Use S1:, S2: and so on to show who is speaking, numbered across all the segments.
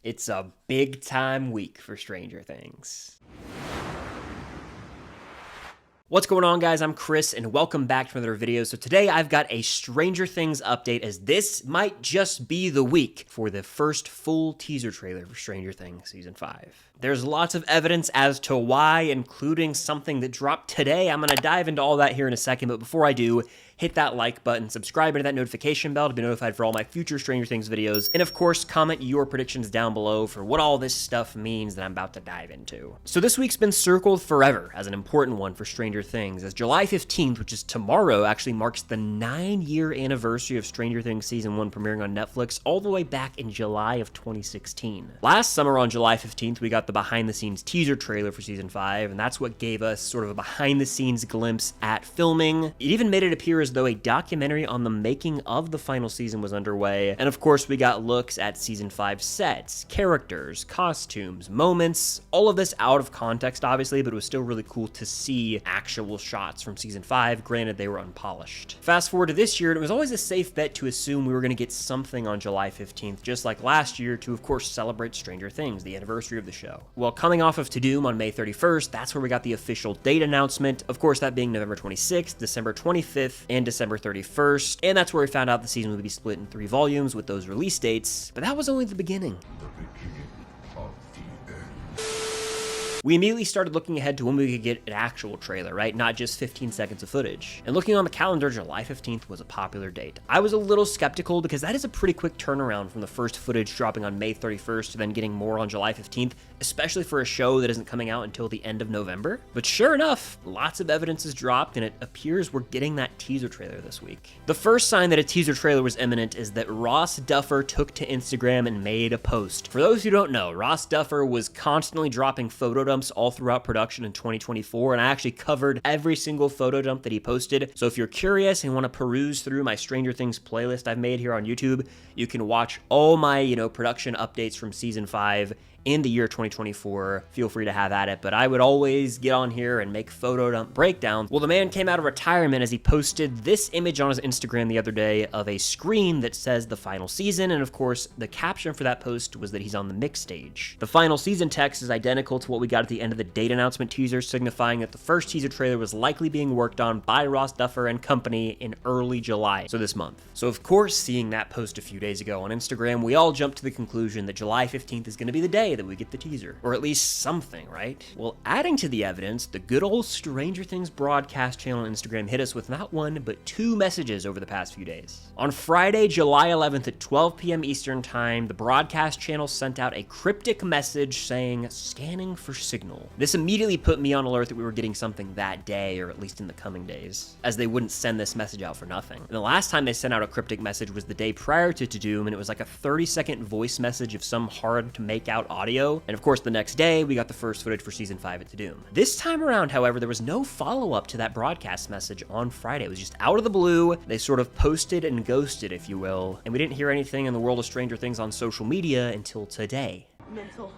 S1: It's a big time week for Stranger Things. What's going on, guys? I'm Chris and welcome back to another video. So today I've got a Stranger Things update, as this might just be the week for the first full teaser trailer for Stranger Things Season 5. There's lots of evidence as to why, including something that dropped today. I'm going to dive into all that here in a second, but before I do, hit that like button, subscribe to that notification bell to be notified for all my future Stranger Things videos, and of course, comment your predictions down below for what all this stuff means that I'm about to dive into. So this week's been circled forever as an important one for Stranger Things, as July 15th, which is tomorrow, actually marks the 9-year anniversary of Stranger Things Season 1 premiering on Netflix all the way back in July of 2016. Last summer on July 15th, we got the behind-the-scenes teaser trailer for Season 5, and that's what gave us sort of a behind-the-scenes glimpse at filming. It even made it appear as though a documentary on the making of the final season was underway, and of course we got looks at Season 5 sets, characters, costumes, moments, all of this out of context obviously, but it was still really cool to see actual shots from Season 5, granted they were unpolished. Fast forward to this year, and it was always a safe bet to assume we were going to get something on July 15th, just like last year, to of course celebrate Stranger Things, the anniversary of the show. Well, coming off of To Doom on May 31st, that's where we got the official date announcement, of course that being November 26th, December 25th, and December 31st, and that's where we found out the season would be split in 3 volumes with those release dates, but that was only the beginning. We immediately started looking ahead to when we could get an actual trailer, right? Not just 15 seconds of footage. And looking on the calendar, July 15th was a popular date. I was a little skeptical because that is a pretty quick turnaround from the first footage dropping on May 31st to then getting more on July 15th, especially for a show that isn't coming out until the end of November. But sure enough, lots of evidence is dropped and it appears we're getting that teaser trailer this week. The first sign that a teaser trailer was imminent is that Ross Duffer took to Instagram and made a post. For those who don't know, Ross Duffer was constantly dropping photo dumps all throughout production in 2024, and I actually covered every single photo dump that he posted. So if you're curious and want to peruse through my Stranger Things playlist I've made here on YouTube, you can watch all my, production updates from Season 5 in the year 2024. Feel free to have at it, but I would always get on here and make photo dump breakdowns. Well, the man came out of retirement as he posted this image on his Instagram the other day of a screen that says the final season, and of course, the caption for that post was that he's on the mix stage. The final season text is identical to what we got at the end of the date announcement teaser, signifying that the first teaser trailer was likely being worked on by Ross Duffer and company in early July, so this month. So of course, seeing that post a few days ago on Instagram, we all jumped to the conclusion that July 15th is going to be the day that we get the teaser, or at least something, right? Well, adding to the evidence, the good old Stranger Things broadcast channel on Instagram hit us with not one, but 2 messages over the past few days. On Friday, July 11th at 12 p.m. Eastern Time, the broadcast channel sent out a cryptic message saying, "Scanning for signal." This immediately put me on alert that we were getting something that day, or at least in the coming days, as they wouldn't send this message out for nothing. And the last time they sent out a cryptic message was the day prior to Doom, and it was like a 30-second voice message of some hard-to-make-out audio. And of course, the next day, we got the first footage for Season 5 at Doom. This time around, however, there was no follow-up to that broadcast message on Friday. It was just out of the blue. They sort of posted and ghosted, if you will. And we didn't hear anything in the world of Stranger Things on social media until today. Mental.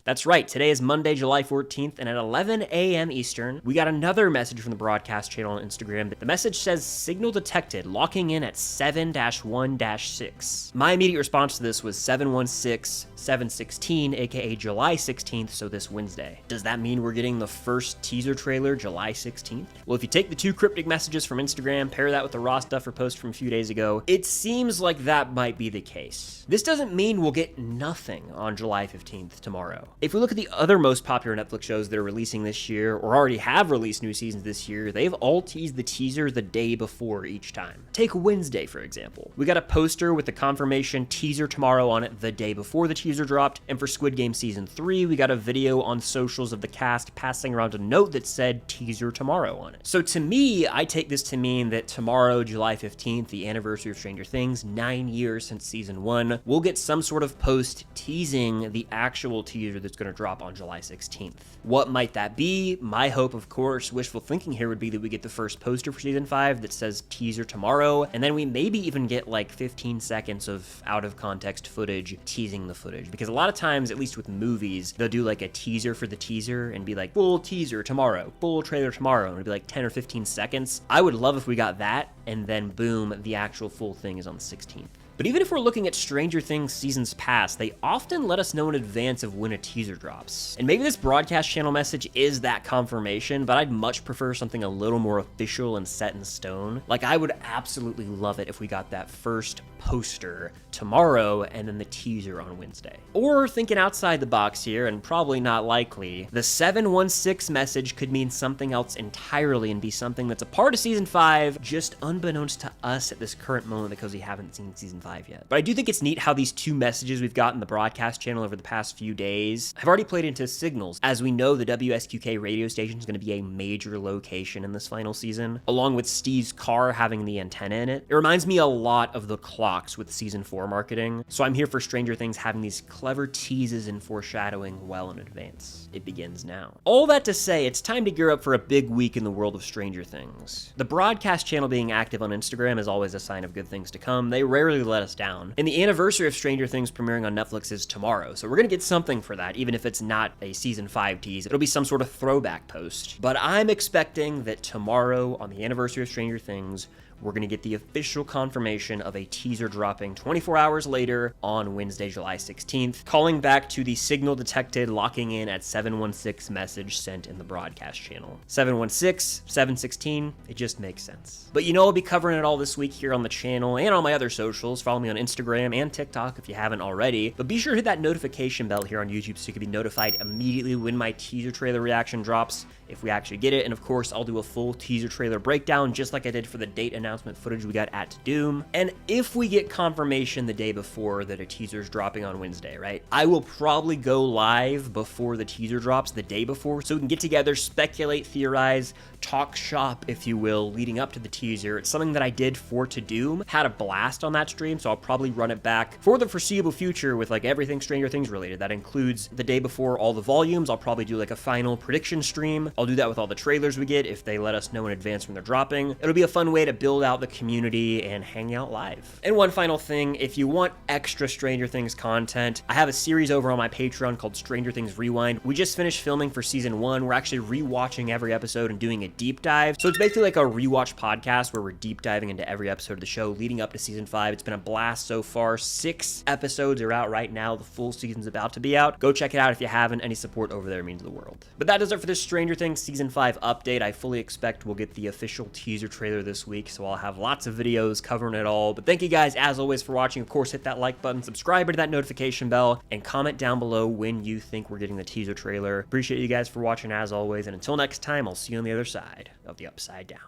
S1: That's right, today is Monday, July 14th, and at 11 a.m. Eastern, we got another message from the broadcast channel on Instagram. The message says, "Signal detected, locking in at 7-1-6. My immediate response to this was 716-716, aka July 16th, so this Wednesday. Does that mean we're getting the first teaser trailer July 16th? Well, if you take the 2 cryptic messages from Instagram, pair that with the Ross Duffer post from a few days ago, it seems like that might be the case. This doesn't mean we'll get nothing on July 15th tomorrow. If we look at the other most popular Netflix shows that are releasing this year, or already have released new seasons this year, they've all teased the teaser the day before each time. Take Wednesday, for example. We got a poster with the confirmation teaser tomorrow on it the day before the teaser dropped, and for Squid Game Season 3, we got a video on socials of the cast passing around a note that said teaser tomorrow on it. So to me, I take this to mean that tomorrow, July 15th, the anniversary of Stranger Things, 9 years since Season 1, we'll get some sort of post teasing the actual teaser that's going to drop on July 16th. What might that be? My hope, of course, wishful thinking here would be that we get the first poster for Season 5 that says teaser tomorrow, and then we maybe even get like 15 seconds of out-of-context footage teasing the footage. Because a lot of times, at least with movies, they'll do like a teaser for the teaser and be like, full teaser tomorrow, full trailer tomorrow, and it'll be like 10 or 15 seconds. I would love if we got that, and then boom, the actual full thing is on the 16th. But even if we're looking at Stranger Things seasons past, they often let us know in advance of when a teaser drops. And maybe this broadcast channel message is that confirmation, but I'd much prefer something a little more official and set in stone. Like, I would absolutely love it if we got that first poster tomorrow and then the teaser on Wednesday. Or thinking outside the box here, and probably not likely, the 716 message could mean something else entirely and be something that's a part of season 5, just unbeknownst to us at this current moment because we haven't seen season 5 yet. But I do think it's neat how these two messages we've got in the broadcast channel over the past few days have already played into signals, as we know the WSQK radio station is going to be a major location in this final season, along with Steve's car having the antenna in it. It reminds me a lot of the clocks with season 4 marketing, so I'm here for Stranger Things having these clever teases and foreshadowing well in advance. It begins now. All that to say, it's time to gear up for a big week in the world of Stranger Things. The broadcast channel being active on Instagram is always a sign of good things to come. They rarely let us down. And the anniversary of Stranger Things premiering on Netflix is tomorrow, so we're gonna get something for that, even if it's not a season 5 tease. It'll be some sort of throwback post. But I'm expecting that tomorrow, on the anniversary of Stranger Things, we're going to get the official confirmation of a teaser dropping 24 hours later on Wednesday, July 16th, calling back to the signal detected locking in at 716 message sent in the broadcast channel. 716, 716, it just makes sense. But you know, I'll be covering it all this week here on the channel and on my other socials. Follow me on Instagram and TikTok if you haven't already. But be sure to hit that notification bell here on YouTube so you can be notified immediately when my teaser trailer reaction drops, if we actually get it. And of course, I'll do a full teaser trailer breakdown just like I did for the date announcement footage we got at Doom. And if we get confirmation the day before that a teaser is dropping on Wednesday, right, I will probably go live before the teaser drops the day before so we can get together, speculate, theorize, talk shop, if you will, leading up to the teaser. It's something that I did for To Doom, had a blast on that stream, so I'll probably run it back for the foreseeable future with like everything Stranger Things related. That includes the day before all the volumes. I'll probably do like a final prediction stream. I'll do that with all the trailers we get if they let us know in advance when they're dropping. It'll be a fun way to build out the community and hang out live. And one final thing, if you want extra Stranger Things content, I have a series over on my Patreon called Stranger Things Rewind. We just finished filming for season 1. We're actually rewatching every episode and doing a deep dive. So it's basically like a rewatch podcast where we're deep diving into every episode of the show leading up to season 5. It's been a blast so far. 6 episodes are out right now. The full season's about to be out. Go check it out if you haven't. Any support over there means the world. But that does it for this Stranger Things season 5 update. I fully expect we'll get the official teaser trailer this week, so I'll have lots of videos covering it all. But thank you guys as always for watching. Of course, hit that like button, subscribe to that notification bell, and comment down below when you think we're getting the teaser trailer. Appreciate you guys for watching as always, and until next time, I'll see you on the other side of the Upside Down.